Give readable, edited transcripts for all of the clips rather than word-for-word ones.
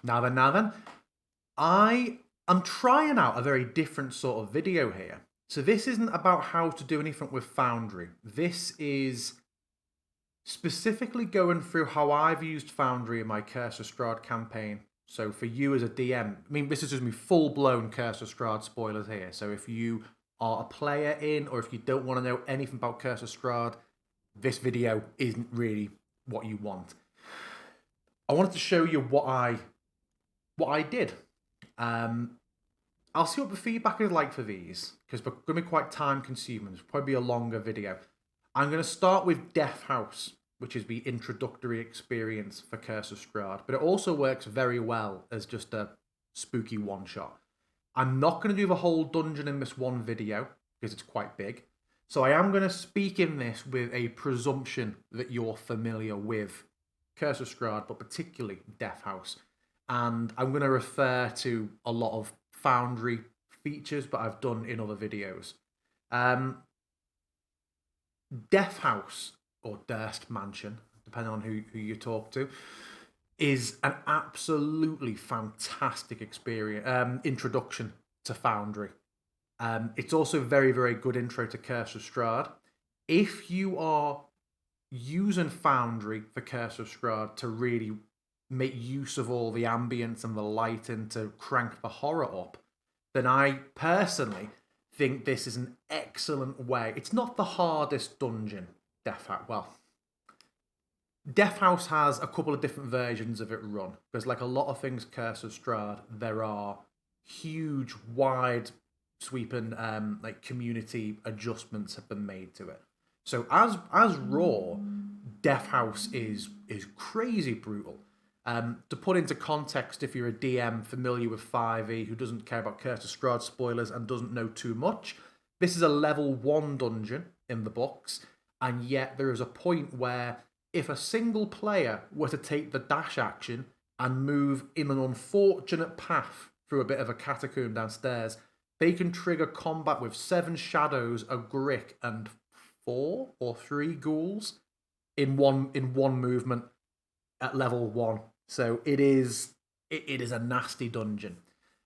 Now then, I am trying out a very different sort of video here. So this isn't about how to do anything with Foundry. This is specifically going through how I've used Foundry in my Curse of Strahd campaign. So for you as a DM, I mean, this is just me full-blown Curse of Strahd spoilers here. So if you are a player in, or if you don't want to know anything about Curse of Strahd, this video isn't really what you want. I wanted to show you what I did. I'll see what the feedback is like for these, because they're going to be quite time-consuming. It's probably a longer video. I'm going to start with Death House, which is the introductory experience for Curse of Strahd, but it also works very well as just a spooky one-shot. I'm not going to do the whole dungeon in this one video, because it's quite big. So I am going to speak in this with a presumption that you're familiar with Curse of Strahd, but particularly Death House. And I'm going to refer to a lot of Foundry features that I've done in other videos. Death House, or Durst Mansion, depending on who you talk to, is an absolutely fantastic experience, introduction to Foundry. It's also a very, very good intro to Curse of Strahd. If you are using Foundry for Curse of Strahd to really make use of all the ambience and the lighting to crank the horror up, then I personally think this is an excellent way. It's not the hardest dungeon, Death House. Well, Death House has a couple of different versions of it run, because like a lot of things Curse of Strahd, there are huge, wide sweeping like community adjustments have been made to it. So as raw, Death House is crazy brutal. To put into context, if you're a DM familiar with 5e who doesn't care about Curse of Strahd spoilers and doesn't know too much, this is a level 1 dungeon in the books, and yet there is a point where if a single player were to take the dash action and move in an unfortunate path through a bit of a catacomb downstairs, they can trigger combat with 7 shadows, a Grick, and 4 or 3 ghouls in one movement at level 1. So it is a nasty dungeon.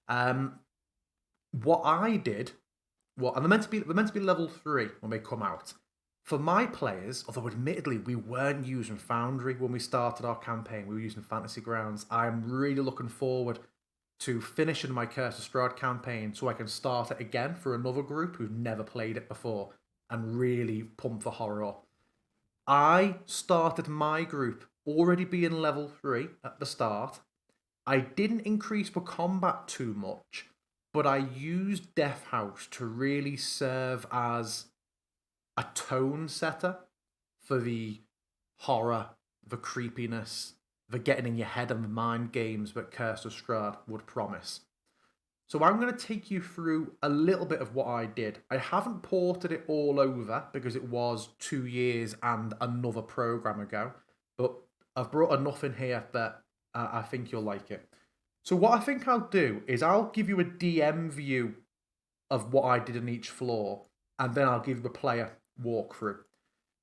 What I did, and they're meant to be level 3 when they come out. For my players, although admittedly we weren't using Foundry when we started our campaign, we were using Fantasy Grounds. I'm really looking forward to finishing my Curse of Strahd campaign so I can start it again for another group who've never played it before and really pump the horror up. I started my group already being level 3 at the start. I didn't increase the combat too much, but I used Death House to really serve as a tone setter for the horror, the creepiness, the getting in your head and the mind games that Curse of Strahd would promise. So I'm going to take you through a little bit of what I did. I haven't ported it all over because it was 2 years and another program ago, but I've brought enough in here that I think you'll like it. So what I think I'll do is I'll give you a DM view of what I did in each floor, and then I'll give the player walkthrough.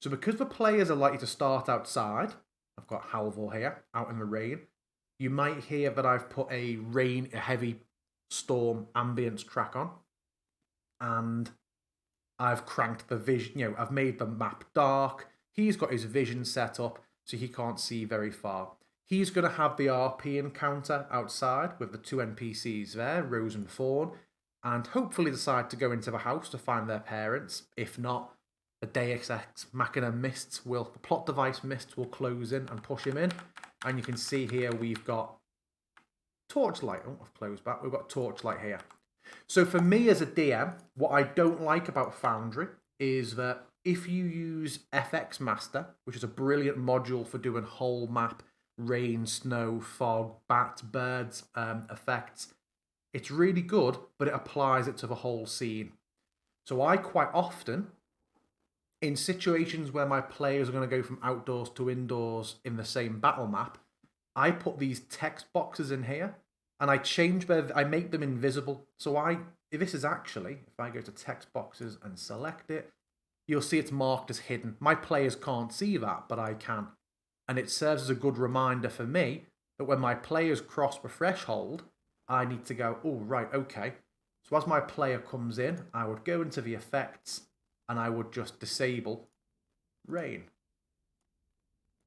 So because the players are likely to start outside, I've got Halvor here, out in the rain. You might hear that I've put a heavy storm ambience track on, and I've cranked the vision, I've made the map dark. He's got his vision set up so he can't see very far. He's going to have the RP encounter outside with the 2 NPCs there, Rose and Fawn, and hopefully decide to go into the house to find their parents. If not, the Deus Ex Machina the plot device mists will close in and push him in. And you can see here we've got Torchlight. Oh, I've closed back. We've got Torchlight here. So for me as a DM, what I don't like about Foundry is that if you use FX Master, which is a brilliant module for doing whole map, rain, snow, fog, bats, birds effects, it's really good, but it applies it to the whole scene. So I quite often, in situations where my players are going to go from outdoors to indoors in the same battle map, I put these text boxes in here and I make them invisible. So this is actually, if I go to text boxes and select it, you'll see it's marked as hidden. My players can't see that, but I can. And it serves as a good reminder for me that when my players cross the threshold, I need to go, oh, right, okay. So as my player comes in, I would go into the effects and I would just disable rain.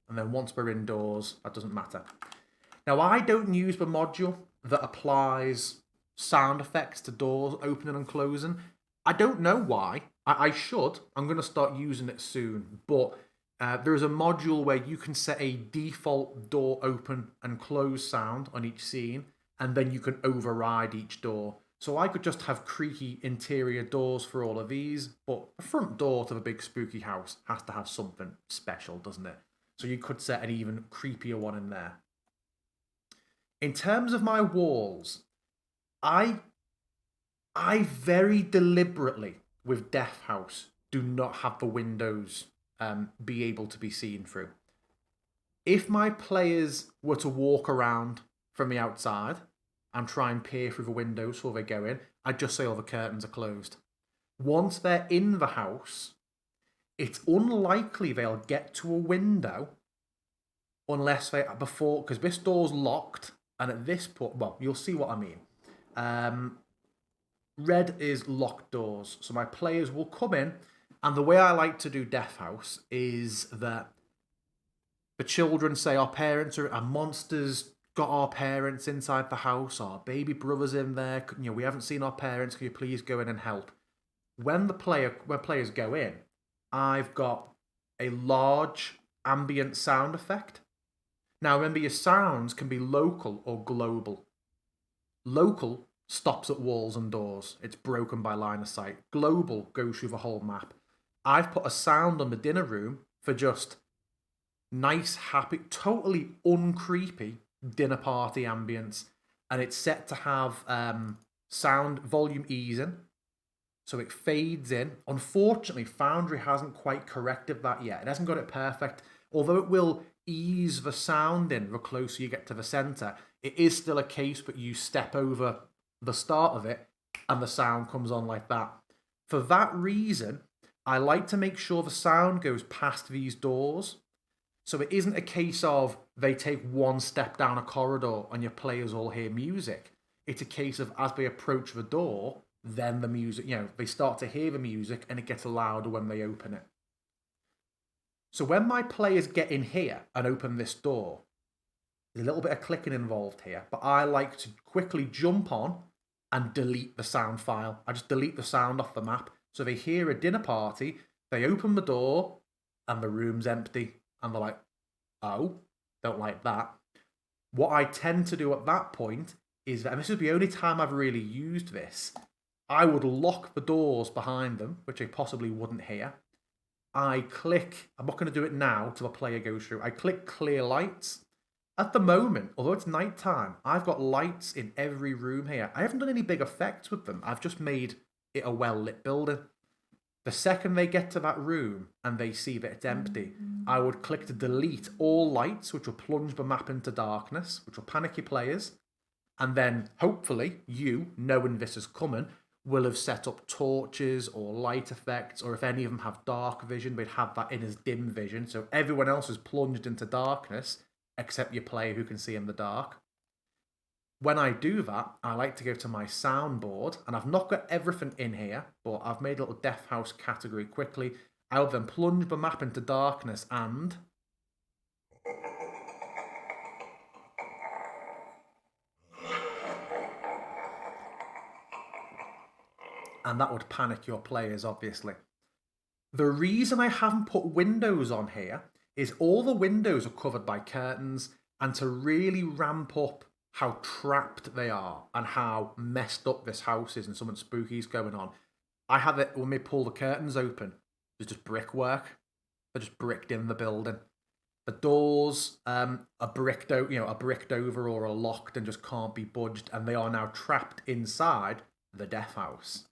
And then once we're indoors, that doesn't matter. Now, I don't use the module that applies sound effects to doors opening and closing. I don't know why. I should. I'm going to start using it soon. But there is a module where you can set a default door open and close sound on each scene, and then you can override each door. So I could just have creaky interior doors for all of these, but the front door to the big spooky house has to have something special, doesn't it? So you could set an even creepier one in there. In terms of my walls, I very deliberately, with Death House, do not have the windows be able to be seen through. If my players were to walk around from the outside and try and peer through the windows before they go in, I'd just say all the curtains are closed. Once they're in the house, it's unlikely they'll get to a window unless because this door's locked, and at this point, well, you'll see what I mean. Red is locked doors, so my players will come in, and the way I like to do Death House is that the children say our parents are monsters got our parents inside the house, our baby brother's in there, we haven't seen our parents, can you please go in and help? When players go in, I've got a large ambient sound effect. Now remember, your sounds can be local or global. Local stops at walls and doors. It's broken by line of sight. Global goes through the whole map. I've put a sound on the dinner room for just nice, happy, totally uncreepy dinner party ambience. And it's set to have sound volume easing. So it fades in. Unfortunately, Foundry hasn't quite corrected that yet. It hasn't got it perfect. Although it will ease the sound in the closer you get to the centre, it is still a case that you step over the start of it and the sound comes on like that. For that reason, I like to make sure the sound goes past these doors. So it isn't a case of they take one step down a corridor and your players all hear music. It's a case of as they approach the door, then the music, they start to hear the music and it gets louder when they open it. So when my players get in here and open this door, there's a little bit of clicking involved here, but I like to quickly jump on and delete the sound file. I just delete the sound off the map. So they hear a dinner party, they open the door, and the room's empty. And they're like, oh, don't like that. What I tend to do at that point is that, and this is the only time I've really used this, I would lock the doors behind them, which they possibly wouldn't hear. I'm not going to do it now till the player goes through. I click clear lights. At the moment, although it's nighttime, I've got lights in every room here. I haven't done any big effects with them. I've just made it a well-lit building. The second they get to that room and they see that it's empty, I would click to delete all lights, which will plunge the map into darkness, which will panic your players. And then, hopefully, you, knowing this is coming, will have set up torches or light effects, or if any of them have dark vision, they'd have that in as dim vision. So everyone else is plunged into darkness, except your player who can see in the dark. When I do that, I like to go to my soundboard, and I've not got everything in here, but I've made a little Death House category quickly. I'll then plunge the map into darkness and that would panic your players, obviously. The reason I haven't put windows on here is all the windows are covered by curtains, and to really ramp up how trapped they are and how messed up this house is and something spooky's going on, I have it when we pull the curtains open, there's just brickwork. They're just bricked in the building. The doors are bricked over or are locked and just can't be budged, and they are now trapped inside the Death House.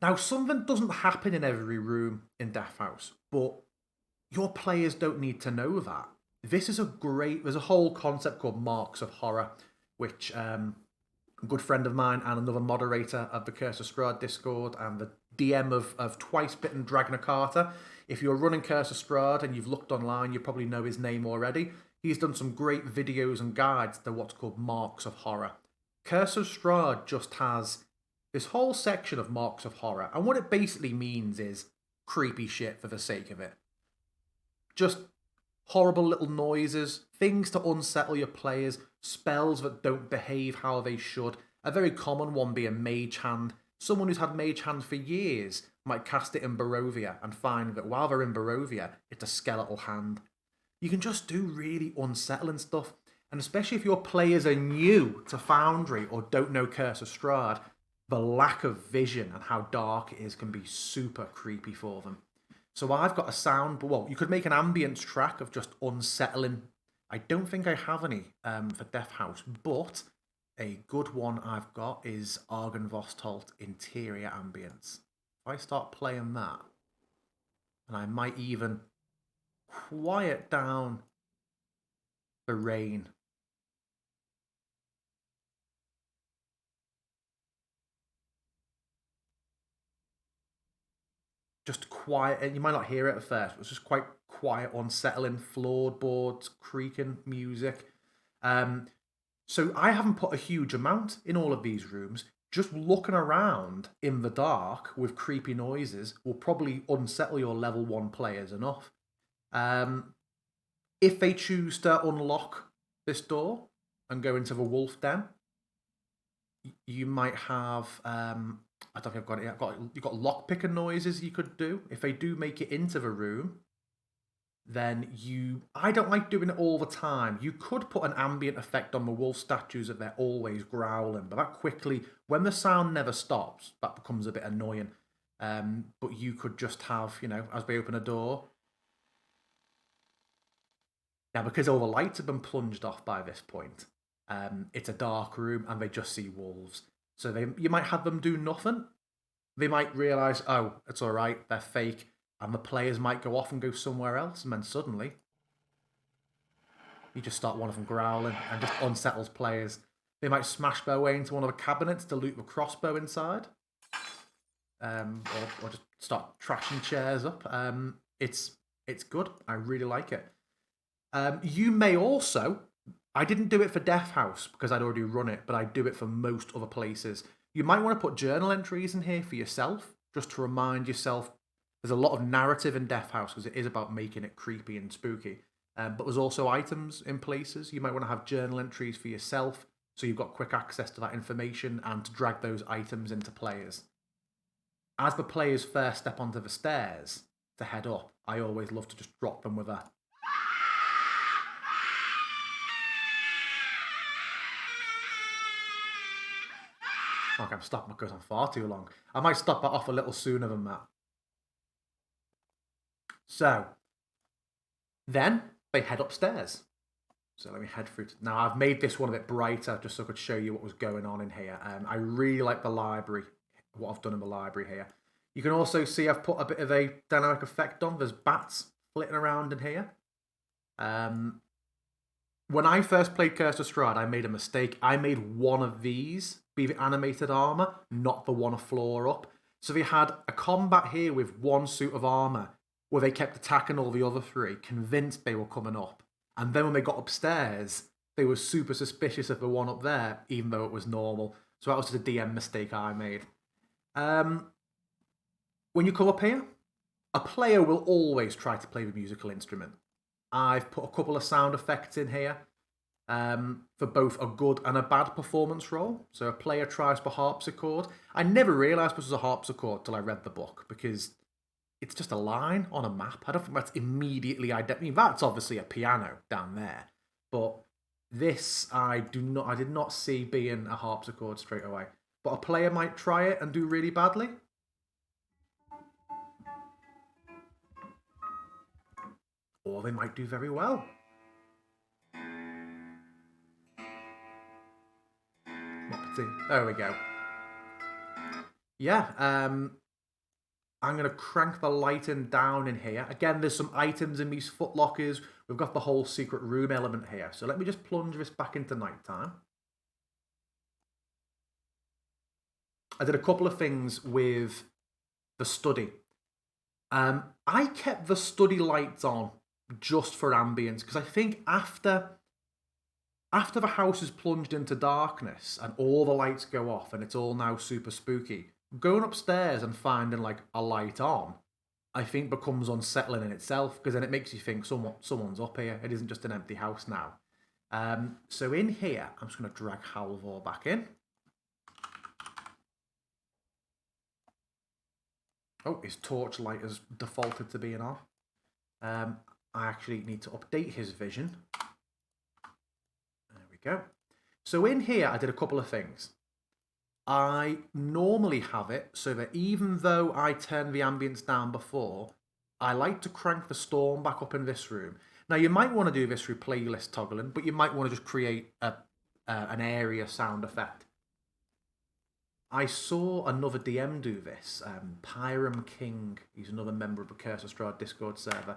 Now, something doesn't happen in every room in Death House, but your players don't need to know that. There's a whole concept called Marks of Horror, which a good friend of mine and another moderator of the Curse of Strahd Discord and the DM of Twice Bitten Dragna Carter. If you're running Curse of Strahd and you've looked online, you probably know his name already. he's done some great videos and guides to what's called Marks of Horror. Curse of Strahd just has this whole section of Marks of Horror, and what it basically means is creepy shit for the sake of it. Just horrible little noises, things to unsettle your players, spells that don't behave how they should. A very common one being Mage Hand. Someone who's had Mage Hand for years might cast it in Barovia and find that while they're in Barovia, it's a skeletal hand. You can just do really unsettling stuff, and especially if your players are new to Foundry or don't know Curse of Strahd, the lack of vision and how dark it is can be super creepy for them. So I've got a sound, well, you could make an ambience track of just unsettling. I don't think I have any for Death House, but a good one I've got is Argynvostholt Interior Ambience. If I start playing that, and I might even quiet down the rain. Just quiet, and you might not hear it at first, but it's just quite quiet, unsettling, floorboards, creaking music. So I haven't put a huge amount in all of these rooms. Just looking around in the dark with creepy noises will probably unsettle your level 1 players enough. If they choose to unlock this door and go into the wolf den, you might have I don't think I've got it yet. You've got lockpicking noises you could do. If they do make it into the room, then I don't like doing it all the time. You could put an ambient effect on the wolf statues that they're always growling, but that quickly, when the sound never stops, that becomes a bit annoying. But you could just have, as they open a door. Now, because all the lights have been plunged off by this point, it's a dark room and they just see wolves. So you might have them do nothing. They might realise, oh, it's all right, they're fake, and the players might go off and go somewhere else, and then suddenly you just start one of them growling and just unsettles players. They might smash their way into one of the cabinets to loot the crossbow inside, or just start trashing chairs up. It's good. I really like it. You may also, I didn't do it for Death House because I'd already run it, but I do it for most other places. You might want to put journal entries in here for yourself, just to remind yourself. There's a lot of narrative in Death House because it is about making it creepy and spooky. But there's also items in places. You might want to have journal entries for yourself so you've got quick access to that information and to drag those items into players. As the players first step onto the stairs to head up, I always love to just drop them with a... Okay, I'm stopping, it goes on far too long. I might stop that off a little sooner than that. So, then they head upstairs. So let me head through. Now, I've made this one a bit brighter just so I could show you what was going on in here. I really like the library, what I've done in the library here. You can also see I've put a bit of a dynamic effect on. There's bats flitting around in here. When I first played Curse of Strahd, I made a mistake. I made one of these be the animated armor, not the one a floor up. So they had a combat here with one suit of armor where they kept attacking all the other three, convinced they were coming up. And then when they got upstairs, they were super suspicious of the one up there, even though it was normal. So that was just a DM mistake I made. When you come up here, a player will always try to play the musical instrument. I've put a couple of sound effects in here for both a good and a bad performance roll. So a player tries the harpsichord. I never realised this was a harpsichord till I read the book because it's just a line on a map. I don't think that's immediately identical. I mean, that's obviously a piano down there, but this I did not see being a harpsichord straight away. But a player might try it and do really badly. Or they might do very well. There we go. Yeah, I'm going to crank the lighting down in here. Again, there's some items in these footlockers. We've got the whole secret room element here. So let me just plunge this back into nighttime. I did a couple of things with the study. I kept the study lights on just for ambience, because I think after the house is plunged into darkness and all the lights go off and it's all now super spooky, going upstairs and finding like a light on, I think becomes unsettling in itself, because then it makes you think someone's up here. It isn't just an empty house now. So in here, I'm just going to drag Halvor back in. Oh, his torchlight has defaulted to being off. I actually need to update his vision. There we go. So in here, I did a couple of things. I normally have it so that even though I turned the ambience down before, I like to crank the storm back up in this room. Now, you might want to do this through playlist toggling, but you might want to just create an area sound effect. I saw another DM do this, Pyram King. He's another member of the Curse of Strahd Discord server.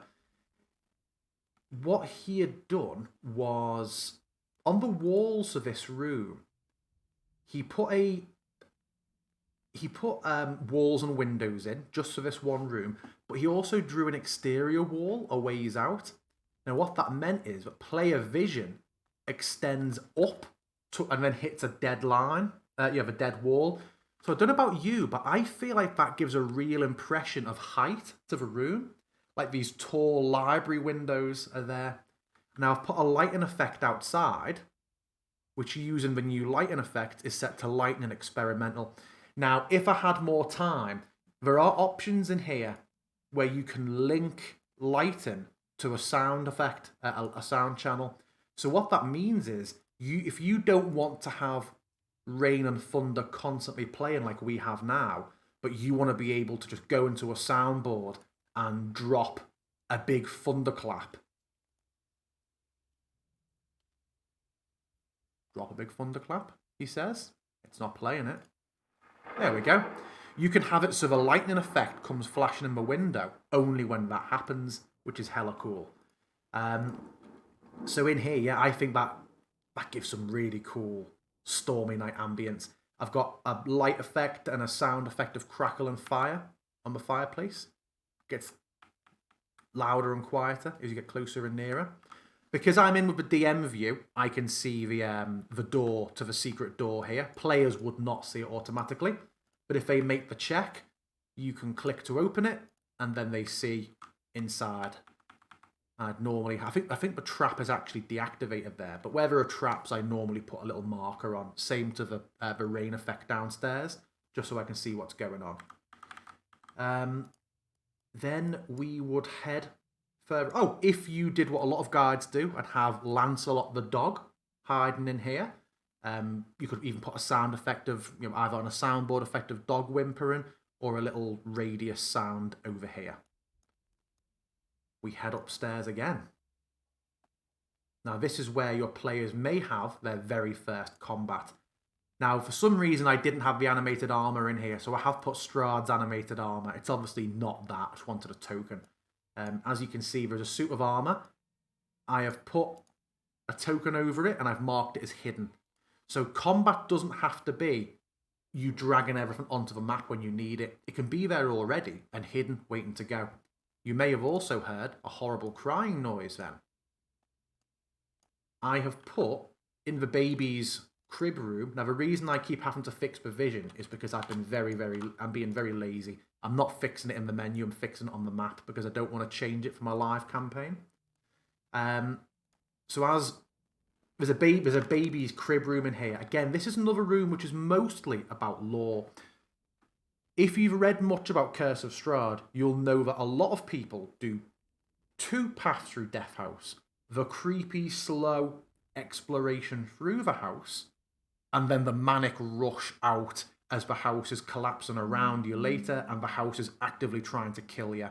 What he had done was, on the walls of this room, he put walls and windows in just for this one room, but he also drew an exterior wall a ways out. Now, what that meant is that player vision extends up to and then hits a dead line. You have a dead wall. So I don't know about you, but I feel like that gives a real impression of height to the room. Like these tall library windows are there. Now I've put a lighting effect outside, which using the new lighting effect is set to lighting and experimental. Now, if I had more time, there are options in here where you can link lighting to a sound effect, a sound channel. So what that means is, if you don't want to have rain and thunder constantly playing like we have now, but you want to be able to just go into a soundboard and drop a big thunderclap. Drop a big thunderclap, he says. It's not playing it. There we go. You can have it so the lightning effect comes flashing in the window only when that happens, which is hella cool. So in here, yeah, I think that gives some really cool stormy night ambience. I've got a light effect and a sound effect of crackle and fire on the fireplace. It gets louder and quieter as you get closer and nearer. Because I'm in with the DM view, I can see the door to the secret door here. Players would not see it automatically, but if they make the check, you can click to open it, and then they see inside. I'd normally, I think the trap is actually deactivated there, but where there are traps, I normally put a little marker on. Same to the rain effect downstairs, just so I can see what's going on. Then we would head further. Oh, if you did what a lot of guides do and have Lancelot the dog hiding in here, you could even put a sound effect of, either on a soundboard effect of dog whimpering or a little radius sound over here. We head upstairs again. Now, this is where your players may have their very first combat. Now, for some reason, I didn't have the animated armor in here, so I have put Strahd's animated armor. It's obviously not that. I just wanted a token. As you can see, there's a suit of armor. I have put a token over it, and I've marked it as hidden. So combat doesn't have to be you dragging everything onto the map when you need it. It can be there already and hidden, waiting to go. You may have also heard a horrible crying noise then. I have put in the baby's crib room. Now, the reason I keep having to fix the vision is because I'm being very lazy. I'm not fixing it in the menu, I'm fixing it on the map because I don't want to change it for my live campaign. So as there's a baby's crib room in here. Again, this is another room which is mostly about lore. If you've read much about Curse of Strahd, you'll know that a lot of people do two paths through Death House. The creepy, slow exploration through the house, and then the manic rush out as the house is collapsing around you later and the house is actively trying to kill you.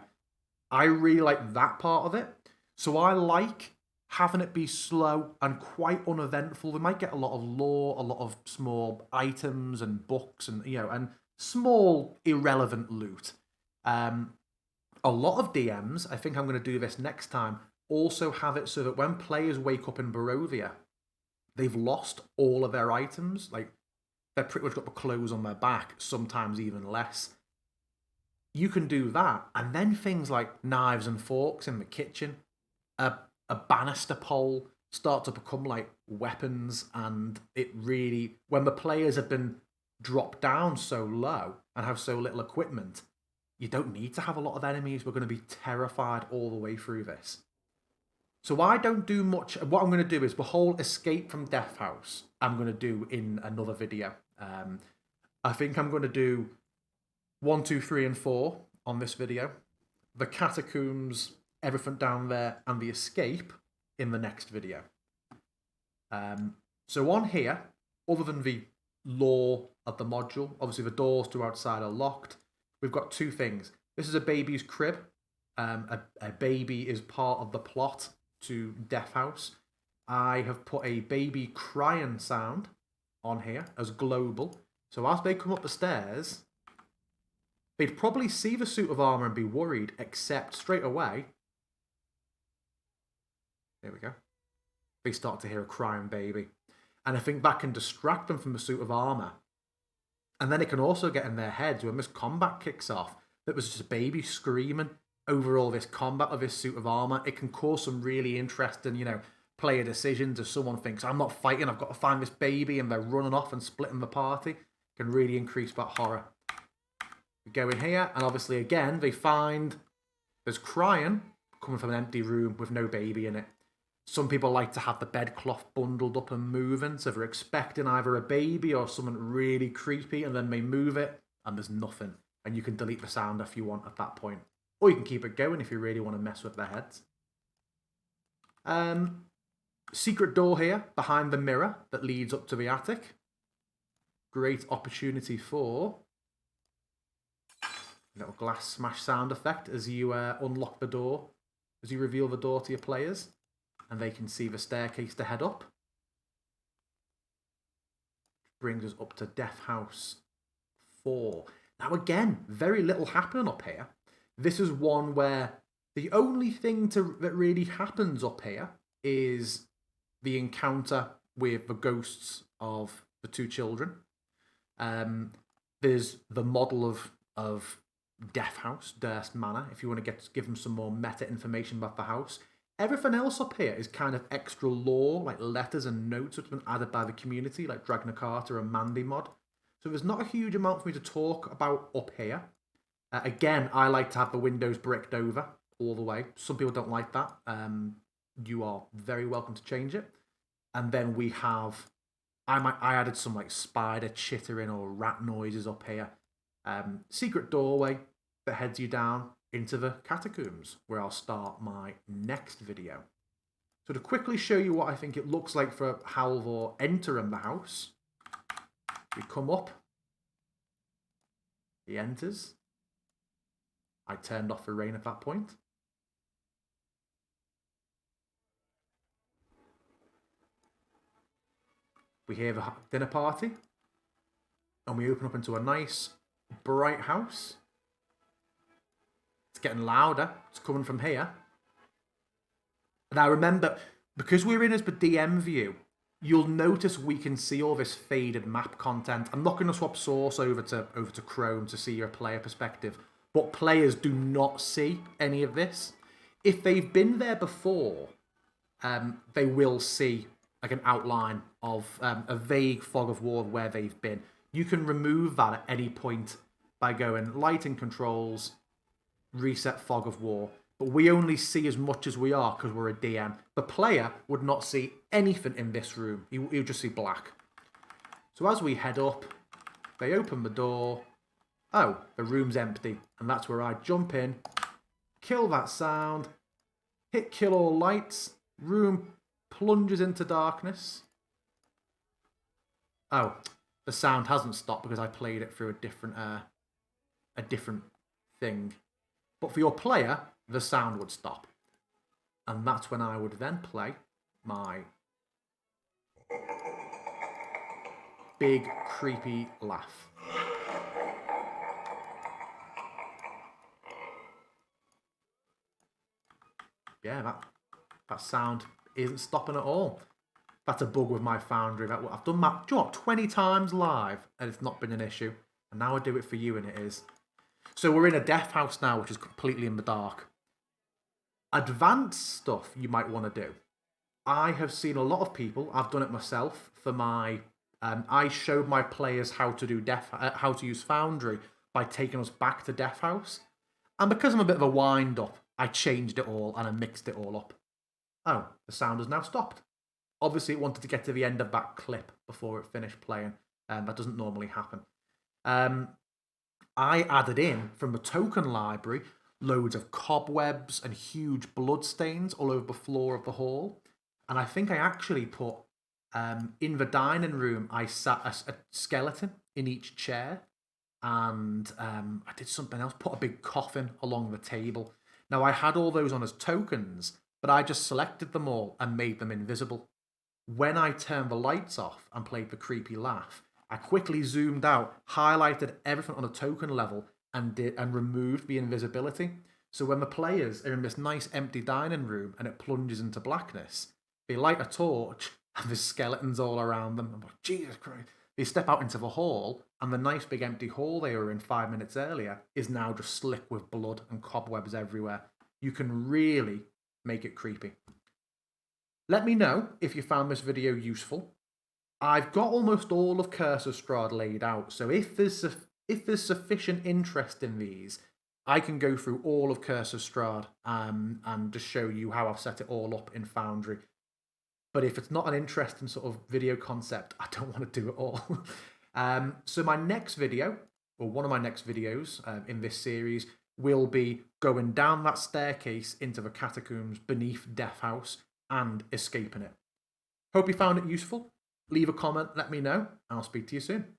I really like that part of it. So I like having it be slow and quite uneventful. We might get a lot of lore, a lot of small items and books and, and small irrelevant loot. A lot of DMs, I think I'm going to do this next time, also have it so that when players wake up in Barovia, they've lost all of their items. Like, they've pretty much got the clothes on their back, sometimes even less. You can do that, and then things like knives and forks in the kitchen, a banister pole start to become like weapons, and it really, when the players have been dropped down so low and have so little equipment, you don't need to have a lot of enemies. We're going to be terrified all the way through this. So I don't do much. What I'm going to do is the whole escape from Death House I'm going to do in another video. I think I'm going to do 1, 2, 3, and 4 on this video. The catacombs, everything down there, and the escape in the next video. So on here, other than the lore of the module, obviously the doors to outside are locked. We've got 2 things. This is a baby's crib. A baby is part of the plot to Death House. I have put a baby crying sound on here as global. So as they come up the stairs, they'd probably see the suit of armor and be worried, except straight away, there we go, they start to hear a crying baby. And I think that can distract them from the suit of armor. And then it can also get in their heads when this combat kicks off that was just a baby screaming over all this combat of this suit of armor. It can cause some really interesting, player decisions. If someone thinks, I'm not fighting, I've got to find this baby, and they're running off and splitting the party, it can really increase that horror. We go in here, and obviously again, they find there's crying coming from an empty room with no baby in it. Some people like to have the bedcloth bundled up and moving, so they're expecting either a baby or something really creepy, and then they move it, and there's nothing. And you can delete the sound if you want at that point. Or you can keep it going if you really want to mess with their heads. Secret door here, behind the mirror that leads up to the attic. Great opportunity for a little glass smash sound effect as you unlock the door, as you reveal the door to your players. And they can see the staircase to head up. Brings us up to Death House 4. Now again, very little happening up here. This is one where the only thing that really happens up here is the encounter with the ghosts of the 2 children. There's the model of Death House, Durst Manor, if you want to give them some more meta information about the house. Everything else up here is kind of extra lore, like letters and notes which have been added by the community, like Dragna Carter and Mandy Mod. So there's not a huge amount for me to talk about up here. Again, I like to have the windows bricked over all the way. Some people don't like that. You are very welcome to change it. And then we have, I added some like spider chittering or rat noises up here. Secret doorway that heads you down into the catacombs, where I'll start my next video. So to quickly show you what I think it looks like for Halvor entering the house, we come up, he enters. I turned off the rain at that point. We hear the dinner party, and we open up into a nice, bright house. It's getting louder. It's coming from here. Now remember, because we're in as the DM view, you'll notice we can see all this faded map content. I'm not going to swap source over to Chrome to see your player perspective, but players do not see any of this. If they've been there before, they will see like an outline of a vague fog of war of where they've been. You can remove that at any point by going lighting controls, reset fog of war. But we only see as much as we are because we're a DM. The player would not see anything in this room. He'll just see black. So as we head up, they open the door. Oh, the room's empty. And that's where I jump in, kill that sound, hit kill all lights, room plunges into darkness. Oh, the sound hasn't stopped because I played it through a different thing. But for your player, the sound would stop. And that's when I would then play my big, creepy laugh. Yeah, that sound isn't stopping at all. That's a bug with my Foundry. I've done that, do you know what, 20 times live, and it's not been an issue. And now I do it for you, and it is. So we're in a death house now, which is completely in the dark. Advanced stuff you might want to do. I have seen a lot of people. I've done it myself for my. I showed my players how to do how to use Foundry by taking us back to Death House, and because I'm a bit of a wind up, I changed it all and I mixed it all up. Oh, the sound has now stopped. Obviously, it wanted to get to the end of that clip before it finished playing. That doesn't normally happen. Um, I added in from the token library loads of cobwebs and huge blood stains all over the floor of the hall. And I think I actually put in the dining room, I sat a skeleton in each chair. And I did something else, put a big coffin along the table. Now, I had all those on as tokens, but I just selected them all and made them invisible. When I turned the lights off and played the creepy laugh, I quickly zoomed out, highlighted everything on a token level, and removed the invisibility. So when the players are in this nice empty dining room and it plunges into blackness, they light a torch and there's skeletons all around them. I'm like, Jesus Christ. They step out into the hall, and the nice big empty hall they were in 5 minutes earlier is now just slick with blood and cobwebs everywhere. You can really make it creepy. Let me know if you found this video useful. I've got almost all of Curse of Strahd laid out, so if there's sufficient interest in these, I can go through all of Curse of Strahd and just show you how I've set it all up in Foundry. But if it's not an interesting sort of video concept, I don't want to do it all. So my next video, or one of my next videos in this series, will be going down that staircase into the catacombs beneath Death House and escaping it. Hope you found it useful. Leave a comment, let me know, and I'll speak to you soon.